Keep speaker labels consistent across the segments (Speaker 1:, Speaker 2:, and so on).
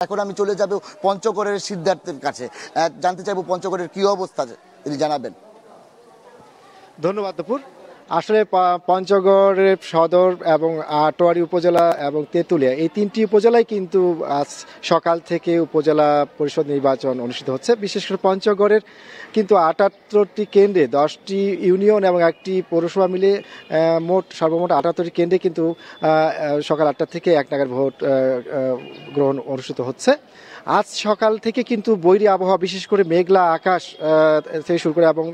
Speaker 1: এখন আমি চলে যাব পঞ্চগড়ের সিদ্ধার্থের কাছে, জানতে চাইবো পঞ্চগড়ের কি অবস্থা তিনি জানাবেন।
Speaker 2: ধন্যবাদ দুপুর। আসলে পঞ্চগড়ের সদর এবং আটোয়ারী উপজেলা এবং তেঁতুলিয়া এই তিনটি উপজেলায় কিন্তু আজ সকাল থেকে উপজেলা পরিষদ নির্বাচন অনুষ্ঠিত হচ্ছে। বিশেষ করে পঞ্চগড়ের কিন্তু ৭৮টি কেন্দ্রে 10টি ইউনিয়ন এবং একটি পৌরসভা মিলে সর্বমোট ৭৮টি কেন্দ্রে কিন্তু সকাল ৮টা থেকে এক নাগাদ ভোট গ্রহণ অনুষ্ঠিত হচ্ছে। আজ সকাল থেকে কিন্তু বৈরী আবহাওয়া, বিশেষ করে মেঘলা আকাশ থেকে শুরু করে এবং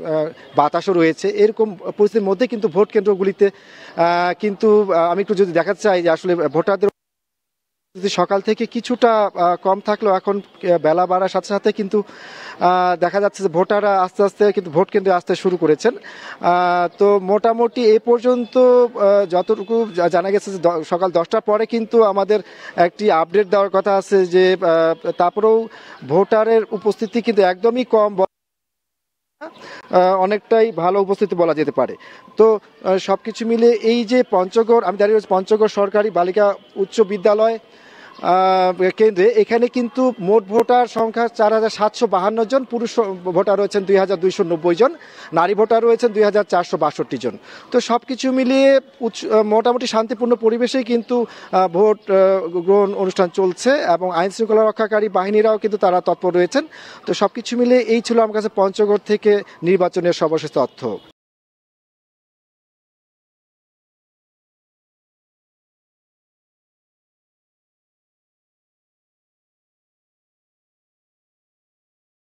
Speaker 2: বাতাসও রয়েছে, এরকম পরিস্থিতির মধ্যে কিন্তু ভোট কেন্দ্রগুলিতে কিন্তু আমি একটু যদি দেখাতে চাই যে আসলে ভোটারদের সকাল থেকে কিছুটা কম থাকলেও এখন বেলা বাড়ার সাথে সাথে কিন্তু দেখা যাচ্ছে যে ভোটাররা আস্তে আস্তে কিন্তু ভোট কেন্দ্রে আসতে শুরু করেছেন। তো মোটামুটি এ পর্যন্ত যতটুকু জানা গেছে যে সকাল 10টার পরে কিন্তু আমাদের একটি আপডেট দেওয়ার কথা আছে, যে তারপরেও ভোটারের উপস্থিতি কিন্তু একদমই কম, অনেকটাই ভালো উপস্থিতি বলা যেতে পারে। তো সবকিছু মিলে এই যে পঞ্চগড়, আমি দাঁড়িয়ে রয়েছি পঞ্চগড় সরকারি বালিকা উচ্চ বিদ্যালয় কেন্দ্রে, এখানে কিন্তু মোট ভোটার সংখ্যা ৪,৭৫২ জন, পুরুষ ভোটার রয়েছেন ২,২৯০ জন, নারী ভোটার রয়েছেন ২,৪৬২ জন। তো সবকিছু মিলিয়ে মোটামুটি শান্তিপূর্ণ পরিবেশেই কিন্তু ভোট গ্রহণ অনুষ্ঠান চলছে এবং আইন শৃঙ্খলা রক্ষাকারী বাহিনীরাও কিন্তু তারা তৎপর রয়েছেন। তো সবকিছু মিলিয়ে এই ছিল আমার কাছে পঞ্চগড় থেকে নির্বাচনের সর্বশেষ তথ্য।